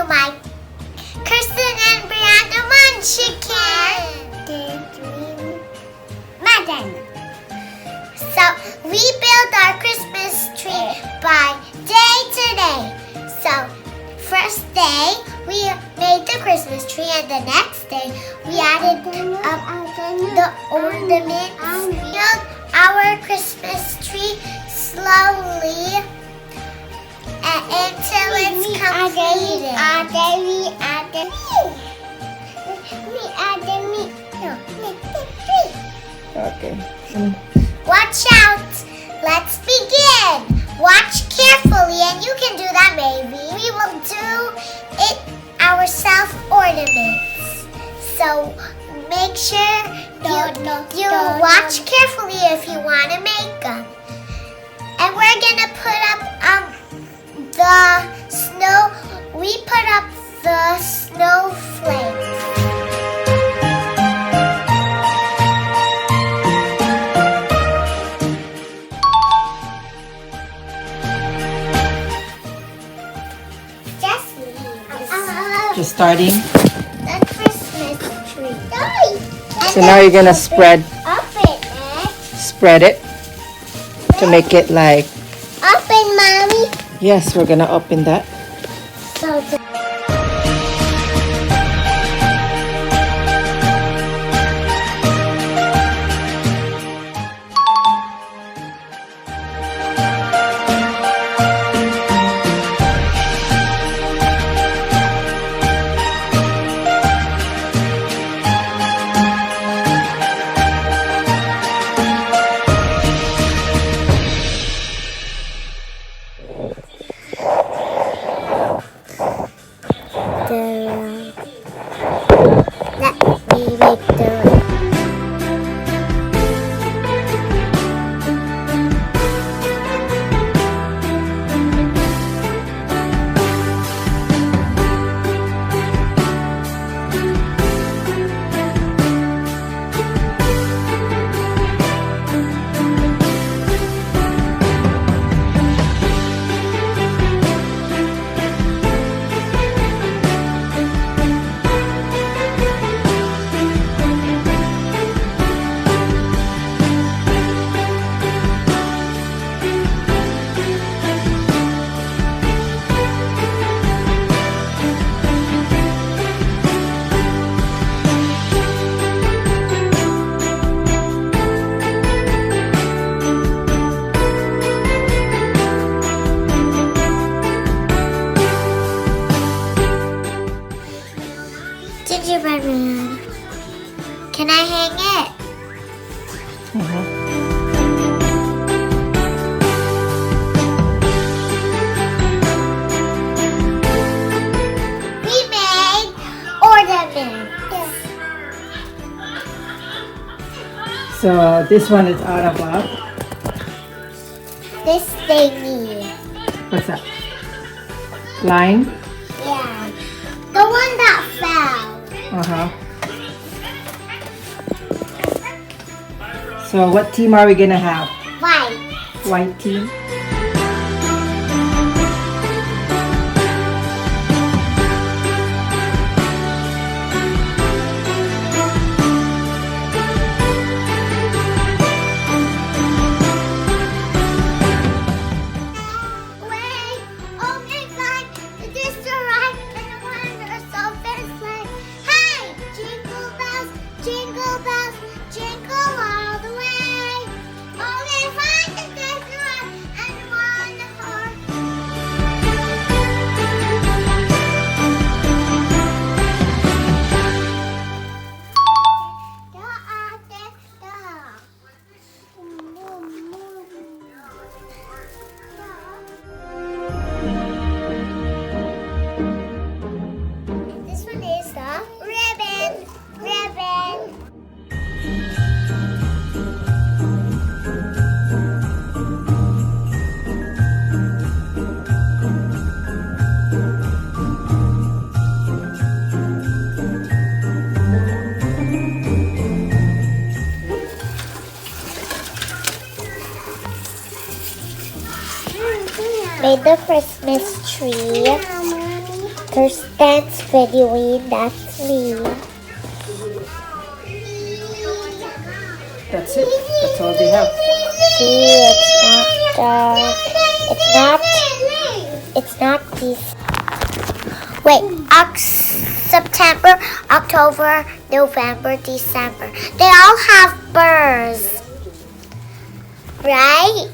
to my Kristen and Brianna Munchkins. So we build our Christmas tree by day to day. So first day we made the Christmas tree, and the next day we added the ornaments. We built our Christmas tree slowly until it's completed. Okay. Watch out! Let's begin! Watch carefully, and you can do that, baby. We will do it ourselves ornaments. So make sure you watch carefully if you want to make them. And we're gonna put up the snow. We put up the snowflakes. Just starting. The Christmas tree. So now you're gonna spread it to make it like. Open, mommy. Yes, we're gonna open that. So gingerbread man. Can I hang it? We made ornaments. So this one is out of This thingy. what's that? Line. Yeah. The one that fell. So what team are we gonna have? White. White team. Wait. Oh my God. This is right. And the ones are so fast. Hey, jingle bells, jingle bells, jingle all the way. Oh, we find the decor and one horse. This one is the ribbon. Made the Christmas tree. There's dance videoing, that's me. That's it. That's all they have. See, it's not this. Wait, September, October, November, December. They all have birds, right?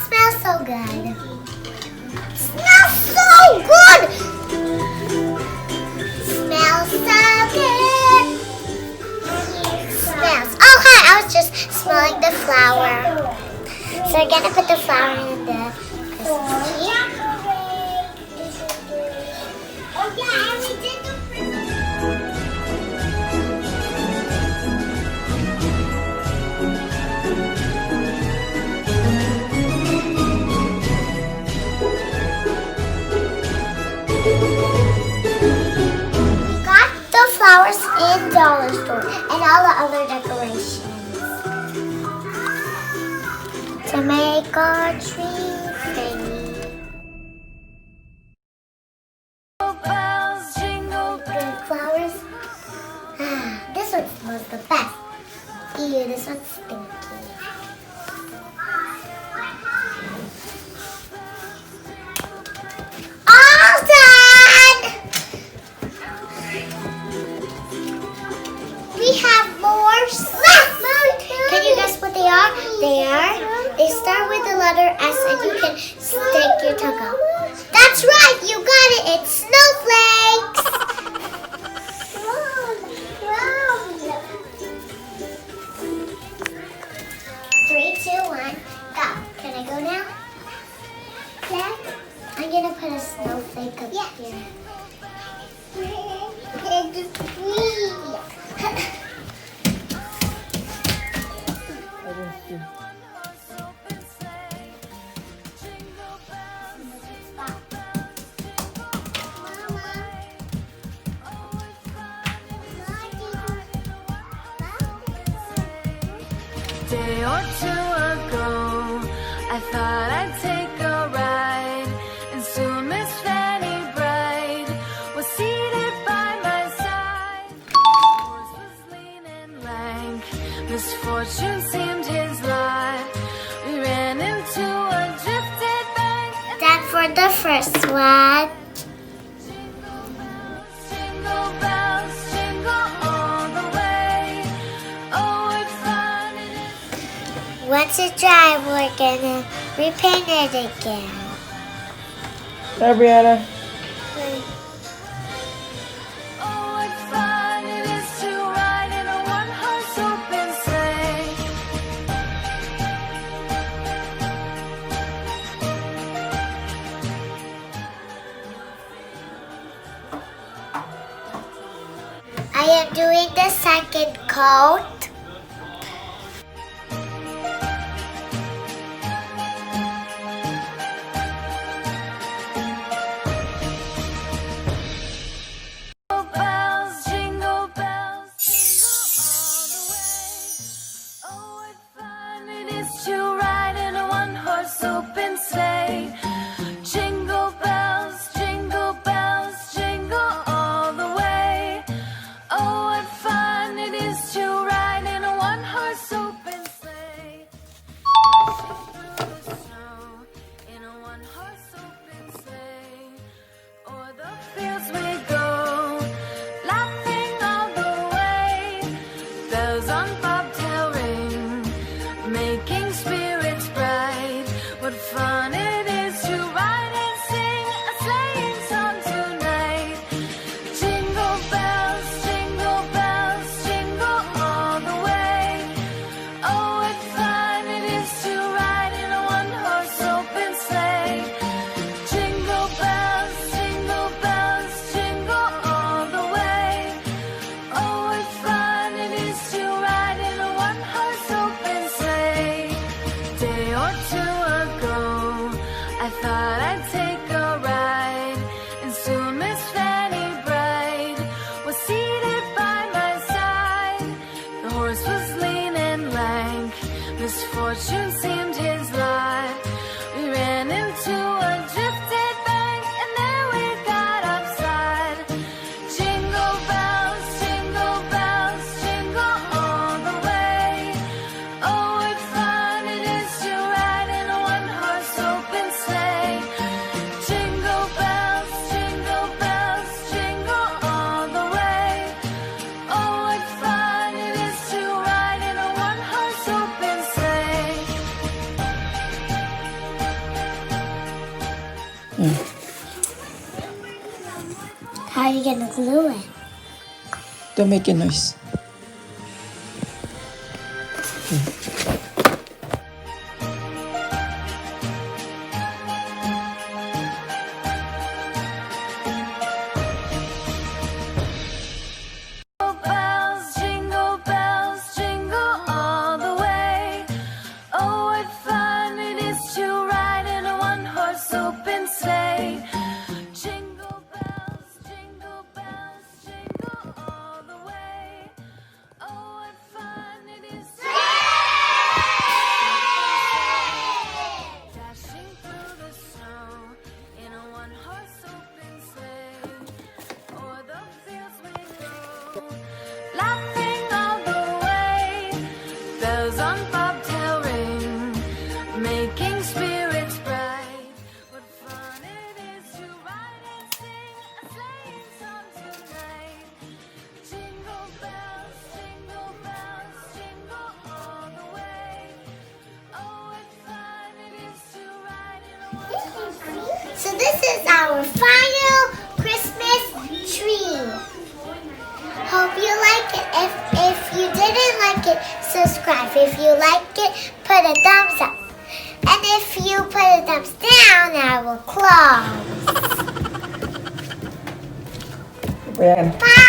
Smells so good. Smells so good. Smells so good. Smells. Oh, hi. I was just smelling the flour. So we're gonna put the flour in the Christmas tree. Flowers in dollar store and all the other decorations to make our tree thingy. Good flowers. This one smells the best. Ew, this one's stinky. All done! We have more left. Can you guess what they are? They start with the letter S and you can stick your tongue out. That's right, you got it. It's snowflakes. 3, 2, 1, go. Can I go now? Yeah. I'm gonna put a snowflake up here. Day or two ago, I thought I'd take a ride, and soon Miss Fanny Bright was seated by my side. The horse was lean and lank, misfortune seemed his lot. We ran into a drifted bank. Done for the first one. Jingle bells, jingle all the way. Oh, what fun it is. Once it's dry, we're gonna repaint it again. There, Brianna. Oh, what fun it is to ride in a one-horse open sleigh. I am doing the second coat. Bells, jingle bells, jingle all the way. Oh, what fun it is to ride in a one-horse open sleigh. Jingle bells, jingle all the way. Oh, what fun it is to ride Fortune seemed his lot. We ran into a drifted bank, and there we got upside. Jingle bells, jingle all the way. Oh, what fun it is to ride in a one-horse open sleigh. Jingle bells, jingle all the way. Oh, what fun it is to ride in a one-horse open sleigh. How are you gonna glue it? Don't make a noise. Jingle bells, jingle all the way. Oh, what fun it is to ride in a one-horse open sleigh. Jingle bells, jingle all the way. Oh, what fun it is to dashing through the snow in a one-horse open sleigh. O'er the fields we go, laughing all the way. Bells on bobtail ring, making spirits bright. What fun it is to ride and sing a sleighing song tonight. Jingle bells, jingle all the way. Oh, what fun it is to ride in a one-horse. So this is our final Christmas tree. Hope you like it. If you didn't like it, subscribe. If you liked it, put a thumbs up. And if you put a thumbs down, I will close. Brianna. Bye.